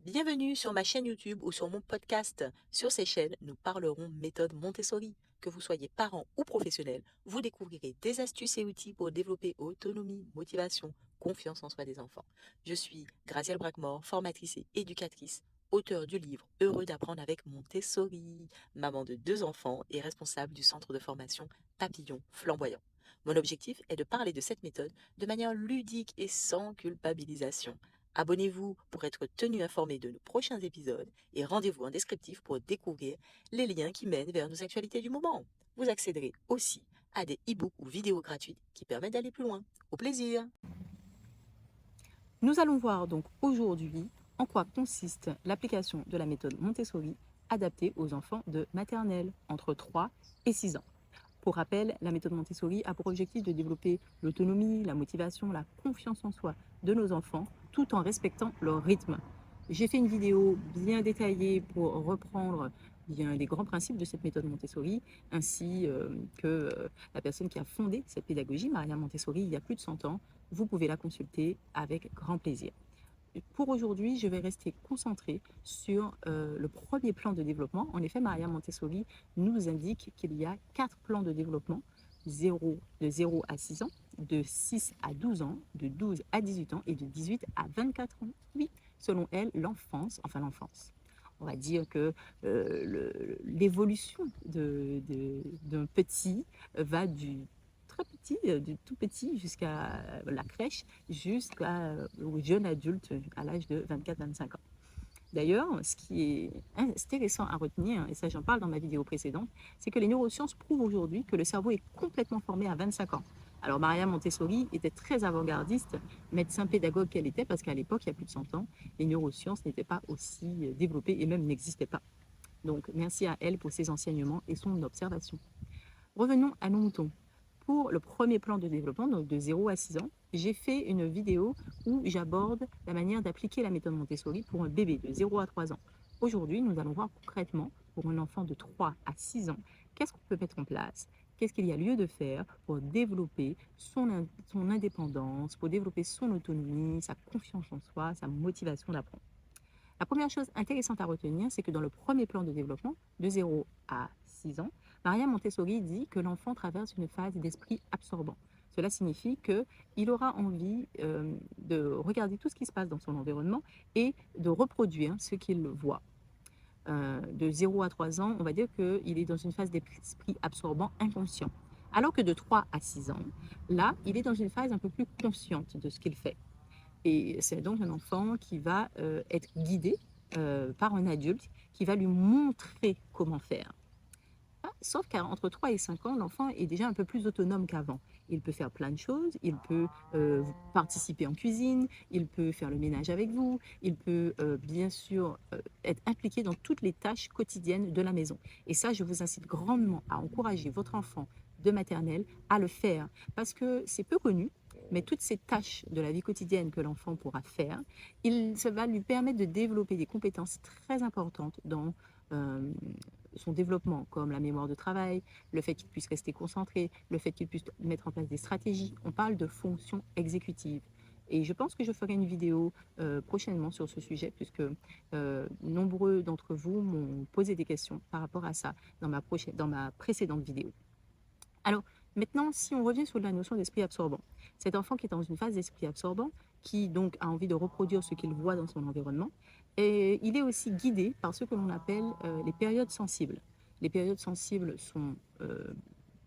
Bienvenue sur ma chaîne YouTube ou sur mon podcast. Sur ces chaînes, nous parlerons méthode Montessori. Que vous soyez parent ou professionnel, vous découvrirez des astuces et outils pour développer autonomie, motivation, confiance en soi des enfants. Je suis Gracielle Brackmore, formatrice et éducatrice, auteure du livre Heureux d'apprendre avec Montessori, maman de 2 enfants et responsable du centre de formation Papillon Flamboyant. Mon objectif est de parler de cette méthode de manière ludique et sans culpabilisation. Abonnez-vous pour être tenu informé de nos prochains épisodes et rendez-vous en descriptif pour découvrir les liens qui mènent vers nos actualités du moment. Vous accéderez aussi à des e-books ou vidéos gratuites qui permettent d'aller plus loin. Au plaisir! Nous allons voir donc aujourd'hui en quoi consiste l'application de la méthode Montessori adaptée aux enfants de maternelle entre 3 et 6 ans. Pour rappel, la méthode Montessori a pour objectif de développer l'autonomie, la motivation, la confiance en soi de nos enfants, tout en respectant leur rythme. J'ai fait une vidéo bien détaillée pour reprendre bien les grands principes de cette méthode Montessori, ainsi que la personne qui a fondé cette pédagogie, Maria Montessori, il y a plus de 100 ans. Vous pouvez la consulter avec grand plaisir. Pour aujourd'hui, je vais rester concentrée sur le premier plan de développement. En effet, Maria Montessori nous indique qu'il y a 4 plans de développement, de 0 à 6 ans, de 6 à 12 ans, de 12 à 18 ans et de 18 à 24 ans. Oui, selon elle, l'enfance. On va dire que l'évolution d'un petit va du très petit, du tout petit jusqu'à la crèche, jusqu'au jeune adulte à l'âge de 24-25 ans. D'ailleurs, ce qui est intéressant à retenir, et ça j'en parle dans ma vidéo précédente, c'est que les neurosciences prouvent aujourd'hui que le cerveau est complètement formé à 25 ans. Alors Maria Montessori était très avant-gardiste, médecin pédagogue qu'elle était, parce qu'à l'époque, il y a plus de 100 ans, les neurosciences n'étaient pas aussi développées et même n'existaient pas. Donc merci à elle pour ses enseignements et son observation. Revenons à nos moutons. Pour le premier plan de développement, donc de 0 à 6 ans, j'ai fait une vidéo où j'aborde la manière d'appliquer la méthode Montessori pour un bébé de 0 à 3 ans. Aujourd'hui, nous allons voir concrètement pour un enfant de 3 à 6 ans, qu'est-ce qu'on peut mettre en place, qu'est-ce qu'il y a lieu de faire pour développer son indépendance, pour développer son autonomie, sa confiance en soi, sa motivation d'apprendre. La première chose intéressante à retenir, c'est que dans le premier plan de développement, de 0 à 6 ans, Maria Montessori dit que l'enfant traverse une phase d'esprit absorbant. Cela signifie qu'il aura envie de regarder tout ce qui se passe dans son environnement et de reproduire ce qu'il voit. De 0 à 3 ans, on va dire qu'il est dans une phase d'esprit absorbant inconscient. Alors que de 3 à 6 ans, là, il est dans une phase un peu plus consciente de ce qu'il fait. Et c'est donc un enfant qui va être guidé par un adulte qui va lui montrer comment faire. Sauf qu'entre 3 et 5 ans, l'enfant est déjà un peu plus autonome qu'avant. Il peut faire plein de choses, il peut participer en cuisine, il peut faire le ménage avec vous, il peut bien sûr être impliqué dans toutes les tâches quotidiennes de la maison. Et ça, je vous incite grandement à encourager votre enfant de maternelle à le faire parce que c'est peu connu, mais toutes ces tâches de la vie quotidienne que l'enfant pourra faire, ça va lui permettre de développer des compétences très importantes dans son développement, comme la mémoire de travail, le fait qu'il puisse rester concentré, le fait qu'il puisse mettre en place des stratégies. On parle de fonction exécutive. Et je pense que je ferai une vidéo prochainement sur ce sujet, puisque nombreux d'entre vous m'ont posé des questions par rapport à ça dans ma précédente vidéo. Alors, maintenant, si on revient sur la notion d'esprit absorbant, cet enfant qui est dans une phase d'esprit absorbant, qui donc a envie de reproduire ce qu'il voit dans son environnement, et il est aussi guidé par ce que l'on appelle les périodes sensibles. Les périodes sensibles sont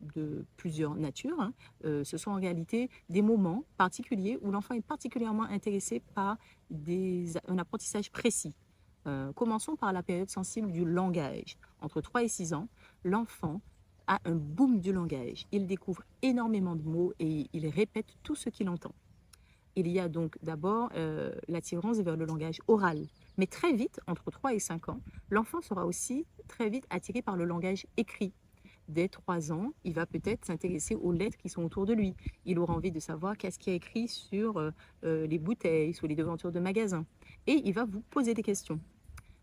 de plusieurs natures. Ce sont en réalité des moments particuliers où l'enfant est particulièrement intéressé par un apprentissage précis. Commençons par la période sensible du langage. Entre 3 et 6 ans, l'enfant a un boom du langage. Il découvre énormément de mots et il répète tout ce qu'il entend. Il y a donc d'abord l'attirance vers le langage oral. Mais très vite, entre 3 et 5 ans, l'enfant sera aussi très vite attiré par le langage écrit. Dès 3 ans, il va peut-être s'intéresser aux lettres qui sont autour de lui. Il aura envie de savoir qu'est-ce qui est écrit sur les bouteilles, sur les devantures de magasins. Et il va vous poser des questions.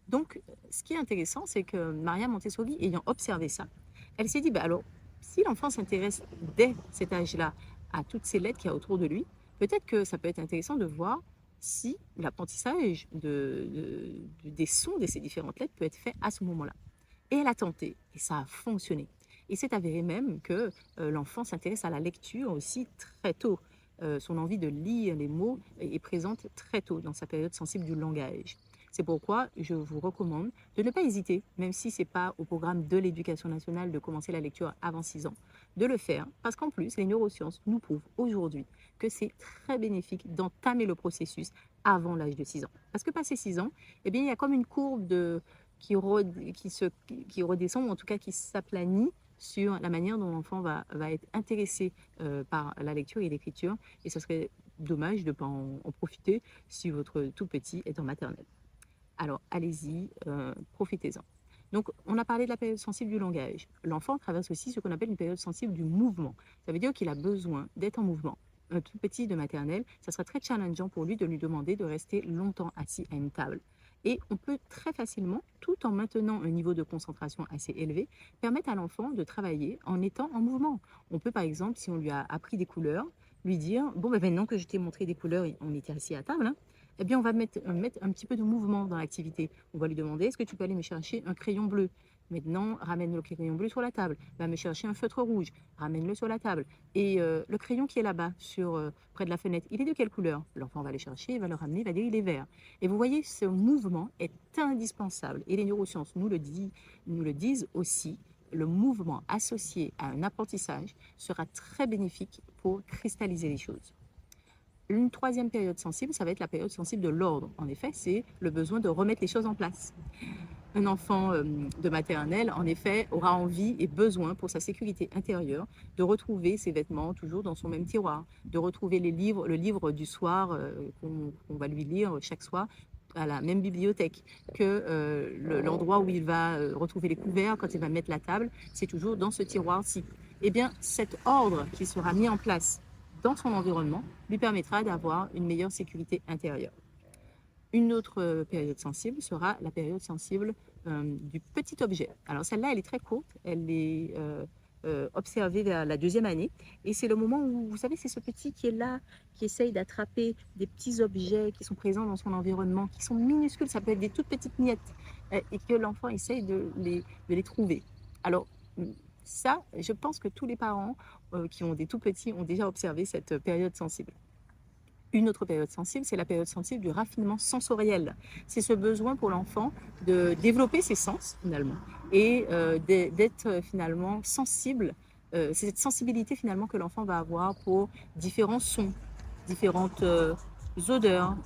Donc, ce qui est intéressant, c'est que Maria Montessori, ayant observé ça, elle s'est dit, bah alors, si l'enfant s'intéresse dès cet âge-là à toutes ces lettres qu'il y a autour de lui, peut-être que ça peut être intéressant de voir si l'apprentissage des sons de ces différentes lettres peut être fait à ce moment-là. Et elle a tenté, et ça a fonctionné. Il s'est avéré même que l'enfant s'intéresse à la lecture aussi très tôt. Son envie de lire les mots est présente très tôt dans sa période sensible du langage. C'est pourquoi je vous recommande de ne pas hésiter, même si ce n'est pas au programme de l'éducation nationale de commencer la lecture avant 6 ans, de le faire, parce qu'en plus, les neurosciences nous prouvent aujourd'hui que c'est très bénéfique d'entamer le processus avant l'âge de 6 ans. Parce que passé 6 ans, eh bien, il y a comme une courbe qui redescend, ou en tout cas qui s'aplanit sur la manière dont l'enfant va être intéressé par la lecture et l'écriture. Et ce serait dommage de ne pas en profiter si votre tout petit est en maternelle. Alors, allez-y, profitez-en. Donc, on a parlé de la période sensible du langage. L'enfant traverse aussi ce qu'on appelle une période sensible du mouvement. Ça veut dire qu'il a besoin d'être en mouvement. Un tout petit de maternelle, ça sera très challengeant pour lui de lui demander de rester longtemps assis à une table. Et on peut très facilement, tout en maintenant un niveau de concentration assez élevé, permettre à l'enfant de travailler en étant en mouvement. On peut par exemple, si on lui a appris des couleurs, lui dire, bon, ben maintenant que je t'ai montré des couleurs, on était assis à table, hein, eh bien, on va mettre un petit peu de mouvement dans l'activité. On va lui demander, est-ce que tu peux aller me chercher un crayon bleu? Maintenant, ramène le crayon bleu sur la table. Va me chercher un feutre rouge. Ramène-le sur la table. Et le crayon qui est là-bas, près de la fenêtre, il est de quelle couleur? L'enfant va le chercher, il va le ramener, il va dire il est vert. Et vous voyez, ce mouvement est indispensable. Et les neurosciences nous le disent aussi. Le mouvement associé à un apprentissage sera très bénéfique pour cristalliser les choses. Une troisième période sensible, ça va être la période sensible de l'ordre. En effet, c'est le besoin de remettre les choses en place. Un enfant de maternelle, en effet, aura envie et besoin pour sa sécurité intérieure de retrouver ses vêtements toujours dans son même tiroir, de retrouver le livre du soir qu'on va lui lire chaque soir à la même bibliothèque, que l'endroit où il va retrouver les couverts quand il va mettre la table, c'est toujours dans ce tiroir-ci. Eh bien, cet ordre qui sera mis en place dans son environnement lui permettra d'avoir une meilleure sécurité intérieure. Une autre période sensible sera la période sensible du petit objet. Alors celle-là, elle est très courte, elle est observée vers la 2e année, et c'est le moment où, vous savez, c'est ce petit qui est là, qui essaye d'attraper des petits objets qui sont présents dans son environnement, qui sont minuscules, ça peut être des toutes petites miettes, et que l'enfant essaye de les trouver. Alors, ça, je pense que tous les parents qui ont des tout petits ont déjà observé cette période sensible. Une autre période sensible, c'est la période sensible du raffinement sensoriel. C'est ce besoin pour l'enfant de développer ses sens, finalement, et d'être finalement sensible. C'est cette sensibilité, finalement, que l'enfant va avoir pour différents sons, différentes odeurs,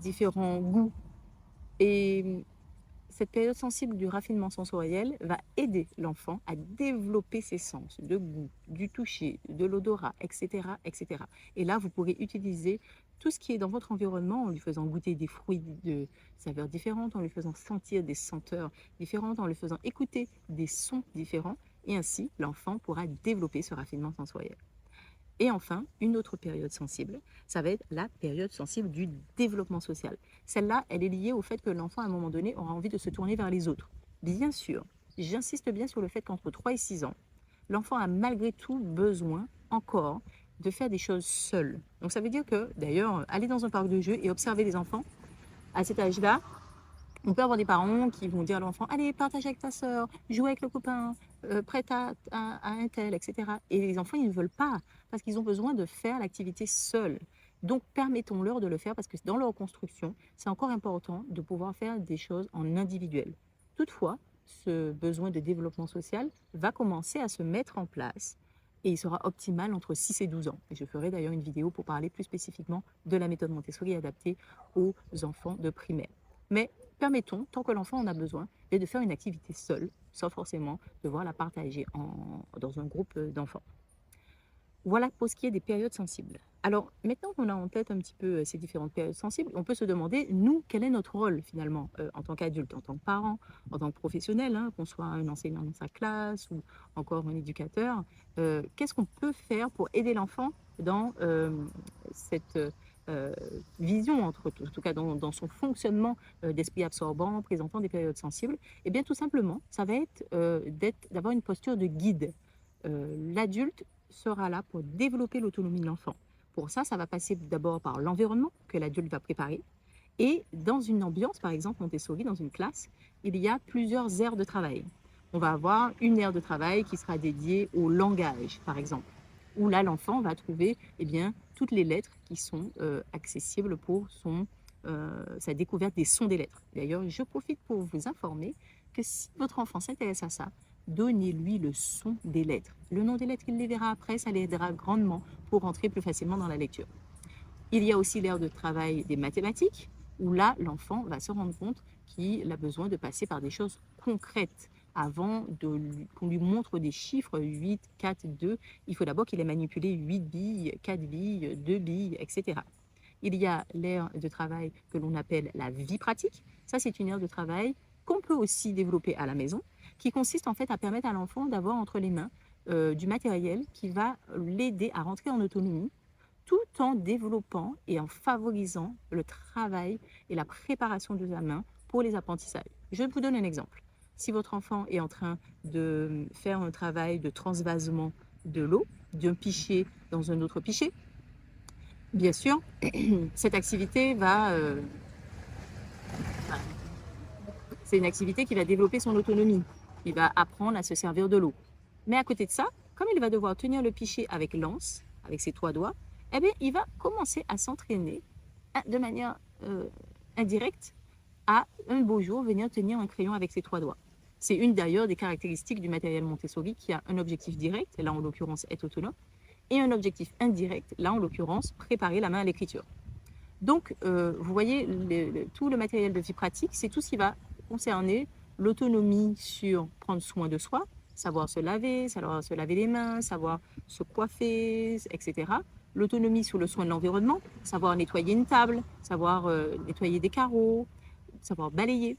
différents goûts. Et cette période sensible du raffinement sensoriel va aider l'enfant à développer ses sens de goût, du toucher, de l'odorat, etc., etc. Et là, vous pourrez utiliser tout ce qui est dans votre environnement en lui faisant goûter des fruits de saveurs différentes, en lui faisant sentir des senteurs différentes, en lui faisant écouter des sons différents. Et ainsi, l'enfant pourra développer ce raffinement sensoriel. Et enfin, une autre période sensible, ça va être la période sensible du développement social. Celle-là, elle est liée au fait que l'enfant, à un moment donné, aura envie de se tourner vers les autres. Bien sûr, j'insiste bien sur le fait qu'entre 3 et 6 ans, l'enfant a malgré tout besoin encore de faire des choses seul. Donc ça veut dire que, d'ailleurs, aller dans un parc de jeux et observer les enfants, à cet âge-là, on peut avoir des parents qui vont dire à l'enfant, allez, partage avec ta soeur, joue avec le copain, prête à un tel, etc. Et les enfants, ils ne veulent pas, parce qu'ils ont besoin de faire l'activité seuls. Donc, permettons-leur de le faire, parce que dans leur construction, c'est encore important de pouvoir faire des choses en individuel. Toutefois, ce besoin de développement social va commencer à se mettre en place, et il sera optimal entre 6 et 12 ans. Et je ferai d'ailleurs une vidéo pour parler plus spécifiquement de la méthode Montessori adaptée aux enfants de primaire. Mais permettons, tant que l'enfant en a besoin, de faire une activité seule, sans forcément devoir la partager dans un groupe d'enfants. Voilà pour ce qui est des périodes sensibles. Alors, maintenant qu'on a en tête un petit peu ces différentes périodes sensibles, on peut se demander, nous, quel est notre rôle finalement en tant qu'adulte, en tant que parent, en tant que professionnel, hein, qu'on soit un enseignant dans sa classe ou encore un éducateur. Qu'est-ce qu'on peut faire pour aider l'enfant dans cette vision, en tout cas dans son fonctionnement d'esprit absorbant, présentant des périodes sensibles? Eh bien, tout simplement, ça va être d'avoir une posture de guide. L'adulte sera là pour développer l'autonomie de l'enfant, Pour ça, ça va passer d'abord par l'environnement que l'adulte va préparer. Et dans une ambiance, par exemple, Montessori, dans une classe, il y a plusieurs aires de travail. On va avoir une aire de travail qui sera dédiée au langage, par exemple, où là, l'enfant va trouver eh bien, toutes les lettres qui sont accessibles pour sa découverte des sons des lettres. D'ailleurs, je profite pour vous informer que si votre enfant s'intéresse à ça, donnez-lui le son des lettres. Le nom des lettres, il les verra après, ça l'aidera grandement pour rentrer plus facilement dans la lecture. Il y a aussi l'aire de travail des mathématiques, où là, l'enfant va se rendre compte qu'il a besoin de passer par des choses concrètes. Avant qu'on lui montre des chiffres 8, 4, 2, il faut d'abord qu'il ait manipulé 8 billes, 4 billes, 2 billes, etc. Il y a l'aire de travail que l'on appelle la vie pratique. Ça, c'est une aire de travail qu'on peut aussi développer à la maison, qui consiste en fait à permettre à l'enfant d'avoir entre les mains du matériel qui va l'aider à rentrer en autonomie, tout en développant et en favorisant le travail et la préparation de la main pour les apprentissages. Je vous donne un exemple. Si votre enfant est en train de faire un travail de transvasement de l'eau d'un pichet dans un autre pichet, bien sûr, cette activité c'est une activité qui va développer son autonomie. Il va apprendre à se servir de l'eau. Mais à côté de ça, comme il va devoir tenir le pichet avec l'anse, avec ses 3 doigts, eh bien, il va commencer à s'entraîner de manière indirecte à un beau jour venir tenir un crayon avec ses 3 doigts. C'est une d'ailleurs des caractéristiques du matériel Montessori qui a un objectif direct, là en l'occurrence être autonome, et un objectif indirect, là en l'occurrence préparer la main à l'écriture. Donc, vous voyez, tout le matériel de vie pratique, c'est tout ce qui va concerner l'autonomie sur prendre soin de soi, savoir se laver les mains, savoir se coiffer, etc. L'autonomie sur le soin de l'environnement, savoir nettoyer une table, savoir nettoyer des carreaux, savoir balayer.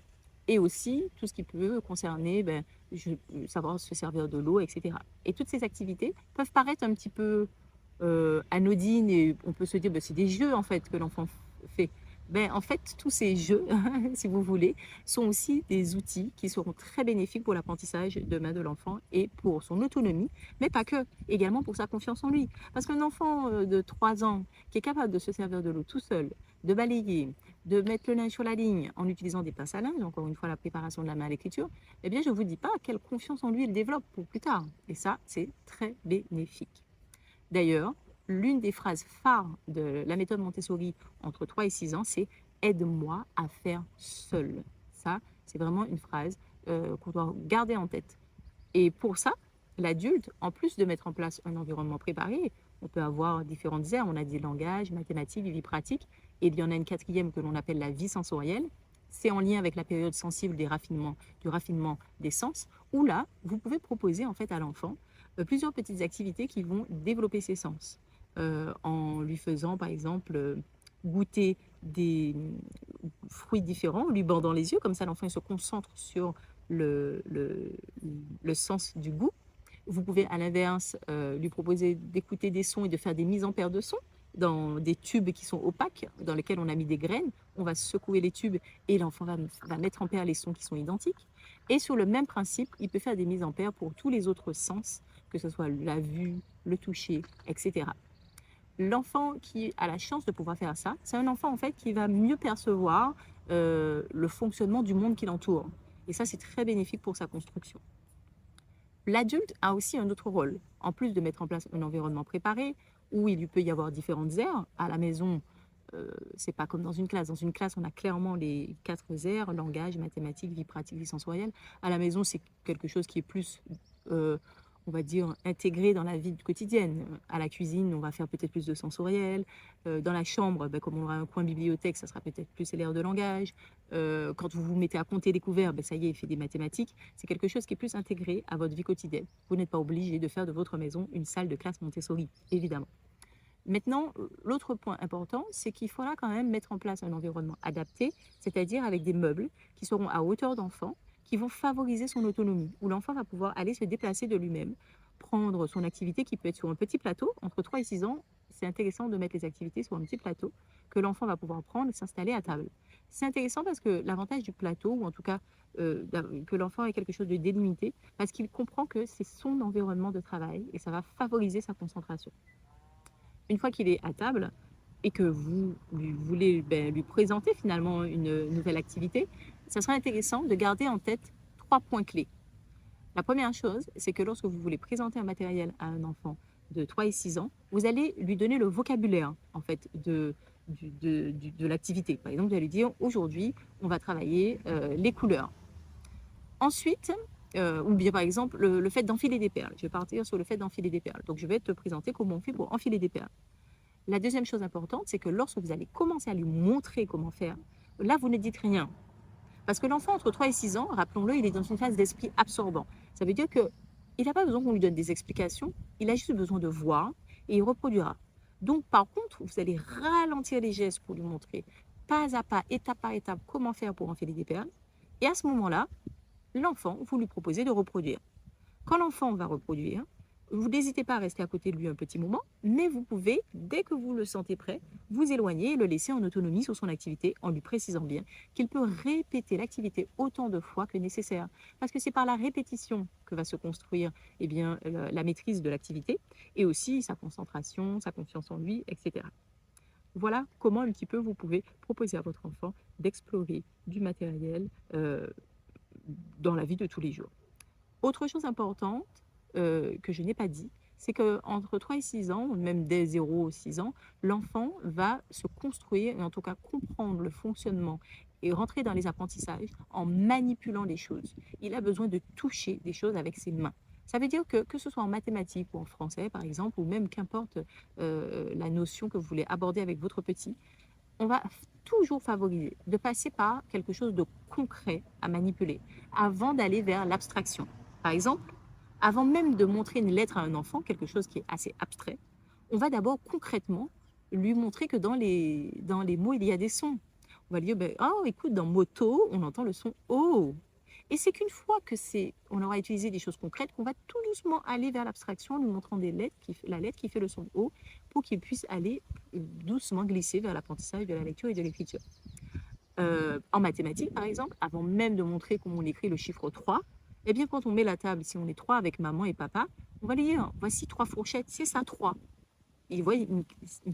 Et aussi tout ce qui peut concerner savoir se servir de l'eau, etc. Et toutes ces activités peuvent paraître un petit peu anodines et on peut se dire c'est des jeux en fait que l'enfant fait. En fait, tous ces jeux, si vous voulez, sont aussi des outils qui seront très bénéfiques pour l'apprentissage demain de l'enfant et pour son autonomie, mais pas que, également pour sa confiance en lui. Parce qu'un enfant de 3 ans qui est capable de se servir de l'eau tout seul, de balayer, de mettre le linge sur la ligne en utilisant des pinces à linge, encore une fois la préparation de la main à l'écriture, eh bien je ne vous dis pas quelle confiance en lui il développe pour plus tard. Et ça, c'est très bénéfique. D'ailleurs, l'une des phrases phares de la méthode Montessori entre 3 et 6 ans, c'est « aide-moi à faire seul ». Ça, c'est vraiment une phrase qu'on doit garder en tête. Et pour ça, l'adulte, en plus de mettre en place un environnement préparé, on peut avoir différentes aires, on a dit langage, mathématiques, vie pratique, et il y en a une quatrième que l'on appelle la vie sensorielle. C'est en lien avec la période sensible du raffinement des sens, où là, vous pouvez proposer en fait à l'enfant plusieurs petites activités qui vont développer ses sens, en lui faisant par exemple goûter des fruits différents, en lui bandant les yeux, comme ça l'enfant se concentre sur le sens du goût. Vous pouvez à l'inverse lui proposer d'écouter des sons et de faire des mises en paire de sons dans des tubes qui sont opaques, dans lesquels on a mis des graines. On va secouer les tubes et l'enfant va mettre en paire les sons qui sont identiques. Et sur le même principe, il peut faire des mises en paire pour tous les autres sens, que ce soit la vue, le toucher, etc. L'enfant qui a la chance de pouvoir faire ça, c'est un enfant en fait qui va mieux percevoir le fonctionnement du monde qui l'entoure. Et ça, c'est très bénéfique pour sa construction. L'adulte a aussi un autre rôle. En plus de mettre en place un environnement préparé, où il peut y avoir différentes aires, à la maison, c'est pas comme dans une classe. Dans une classe, on a clairement les 4 aires, langage, mathématiques, vie pratique, vie sensorielle. À la maison, c'est quelque chose qui est plus, on va dire, intégré dans la vie quotidienne. À la cuisine, on va faire peut-être plus de sensoriel. Dans la chambre, comme on aura un coin bibliothèque, ça sera peut-être plus l'aire de langage. Quand vous vous mettez à compter les couverts, ça y est, il fait des mathématiques. C'est quelque chose qui est plus intégré à votre vie quotidienne. Vous n'êtes pas obligé de faire de votre maison une salle de classe Montessori, évidemment. Maintenant, l'autre point important, c'est qu'il faudra quand même mettre en place un environnement adapté, c'est-à-dire avec des meubles qui seront à hauteur d'enfant, qui vont favoriser son autonomie, où l'enfant va pouvoir aller se déplacer de lui-même, prendre son activité qui peut être sur un petit plateau. Entre 3 et 6 ans, c'est intéressant de mettre les activités sur un petit plateau que l'enfant va pouvoir prendre et s'installer à table. C'est intéressant parce que l'avantage du plateau, ou en tout cas que l'enfant ait quelque chose de délimité, parce qu'il comprend que c'est son environnement de travail et ça va favoriser sa concentration. Une fois qu'il est à table et que vous lui voulez lui présenter finalement une nouvelle activité, ça sera intéressant de garder en tête 3 points clés. La première chose, c'est que lorsque vous voulez présenter un matériel à un enfant de 3 et 6 ans, vous allez lui donner le vocabulaire en fait de l'activité. Par exemple, vous allez lui dire aujourd'hui, on va travailler les couleurs. Ensuite, ou bien par exemple, le fait d'enfiler des perles. Je vais partir sur le fait d'enfiler des perles. Donc, je vais te présenter comment on fait pour enfiler des perles. La deuxième chose importante, c'est que lorsque vous allez commencer à lui montrer comment faire, là, vous ne dites rien. Parce que l'enfant entre 3 et 6 ans, rappelons-le, il est dans une phase d'esprit absorbant. Ça veut dire qu'il n'a pas besoin qu'on lui donne des explications, il a juste besoin de voir et il reproduira. Donc, par contre, vous allez ralentir les gestes pour lui montrer pas à pas, étape par étape, comment faire pour enfiler des perles. Et à ce moment-là, l'enfant, vous lui proposez de reproduire. Quand l'enfant va reproduire, vous n'hésitez pas à rester à côté de lui un petit moment, mais vous pouvez, dès que vous le sentez prêt, vous éloigner et le laisser en autonomie sur son activité en lui précisant bien qu'il peut répéter l'activité autant de fois que nécessaire. Parce que c'est par la répétition que va se construire la maîtrise de l'activité et aussi sa concentration, sa confiance en lui, etc. Voilà comment un petit peu vous pouvez proposer à votre enfant d'explorer du matériel dans la vie de tous les jours. Autre chose importante que je n'ai pas dit, c'est qu'entre 3 et 6 ans, ou même dès 0 à 6 ans, l'enfant va se construire et en tout cas comprendre le fonctionnement et rentrer dans les apprentissages en manipulant les choses. Il a besoin de toucher des choses avec ses mains. Ça veut dire que ce soit en mathématiques ou en français, par exemple, ou même qu'importe la notion que vous voulez aborder avec votre petit, on va toujours favoriser de passer par quelque chose de concret à manipuler avant d'aller vers l'abstraction. Par exemple, avant même de montrer une lettre à un enfant, quelque chose qui est assez abstrait, on va d'abord concrètement lui montrer que dans les mots, il y a des sons. On va lui dire, ben, oh, écoute, dans moto, on entend le son O. Et c'est qu'une fois que on aura utilisé des choses concrètes, qu'on va tout doucement aller vers l'abstraction, en lui montrant la lettre qui fait le son O, pour qu'il puisse aller doucement glisser vers l'apprentissage de la lecture et de l'écriture. En mathématiques, par exemple, avant même de montrer comment on écrit le chiffre 3, eh bien, quand on met la table, si on est 3 avec maman et papa, on va lui dire, voici 3 fourchettes, c'est ça 3. Il voit une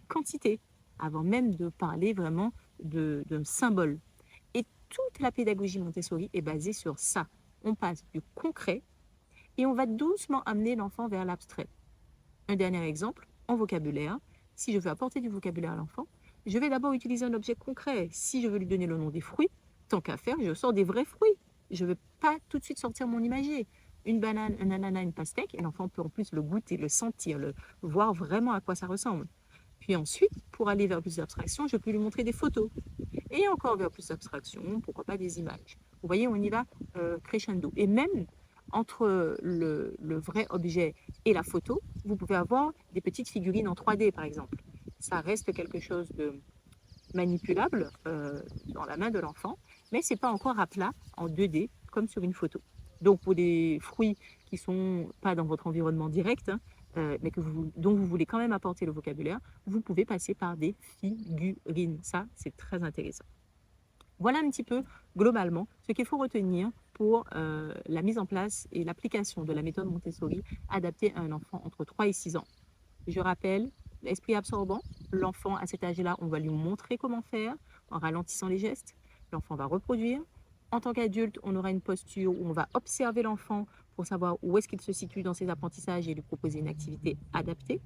quantité, avant même de parler vraiment d'un symbole. Et toute la pédagogie Montessori est basée sur ça. On passe du concret et on va doucement amener l'enfant vers l'abstrait. Un dernier exemple, en vocabulaire, si je veux apporter du vocabulaire à l'enfant, je vais d'abord utiliser un objet concret. Si je veux lui donner le nom des fruits, tant qu'à faire, je sors des vrais fruits. Je ne vais pas tout de suite sortir mon imagier. Une banane, un ananas, une pastèque, et l'enfant peut en plus le goûter, le sentir, voir vraiment à quoi ça ressemble. Puis ensuite, pour aller vers plus d'abstraction, je peux lui montrer des photos. Et encore vers plus d'abstraction, pourquoi pas des images. Vous voyez, on y va crescendo. Et même entre le vrai objet et la photo, vous pouvez avoir des petites figurines en 3D, par exemple. Ça reste quelque chose de manipulable dans la main de l'enfant, mais ce n'est pas encore à plat en 2D comme sur une photo. Donc pour des fruits qui ne sont pas dans votre environnement direct, mais dont vous voulez quand même apporter le vocabulaire, vous pouvez passer par des figurines. Ça, c'est très intéressant. Voilà un petit peu globalement ce qu'il faut retenir pour la mise en place et l'application de la méthode Montessori adaptée à un enfant entre 3 et 6 ans. Je rappelle, l'esprit absorbant, l'enfant à cet âge-là, on va lui montrer comment faire en ralentissant les gestes. L'enfant va reproduire. En tant qu'adulte, on aura une posture où on va observer l'enfant pour savoir où est-ce qu'il se situe dans ses apprentissages et lui proposer une activité adaptée.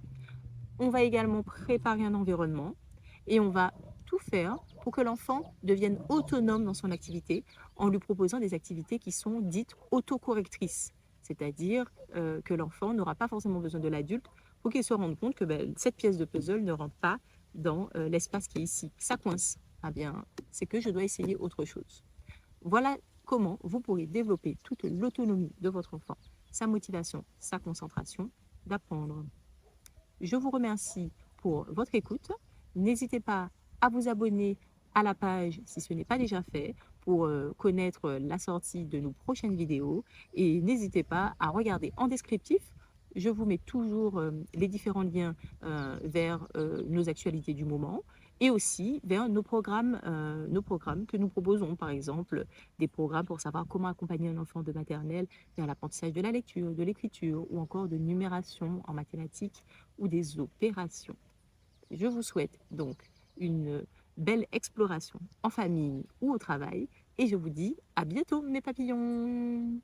On va également préparer un environnement et on va tout faire pour que l'enfant devienne autonome dans son activité en lui proposant des activités qui sont dites autocorrectrices. C'est-à-dire que l'enfant n'aura pas forcément besoin de l'adulte pour qu'il se rende compte que cette pièce de puzzle ne rentre pas dans l'espace qui est ici. Ça coince. Ah bien, c'est que je dois essayer autre chose. Voilà comment vous pourrez développer toute l'autonomie de votre enfant, sa motivation, sa concentration, d'apprendre. Je vous remercie pour votre écoute. N'hésitez pas à vous abonner à la page si ce n'est pas déjà fait pour connaître la sortie de nos prochaines vidéos. Et n'hésitez pas à regarder en descriptif. Je vous mets toujours les différents liens vers nos actualités du moment et aussi vers nos programmes que nous proposons, par exemple des programmes pour savoir comment accompagner un enfant de maternelle vers l'apprentissage de la lecture, de l'écriture ou encore de numération en mathématiques ou des opérations. Je vous souhaite donc une belle exploration en famille ou au travail et je vous dis à bientôt mes papillons.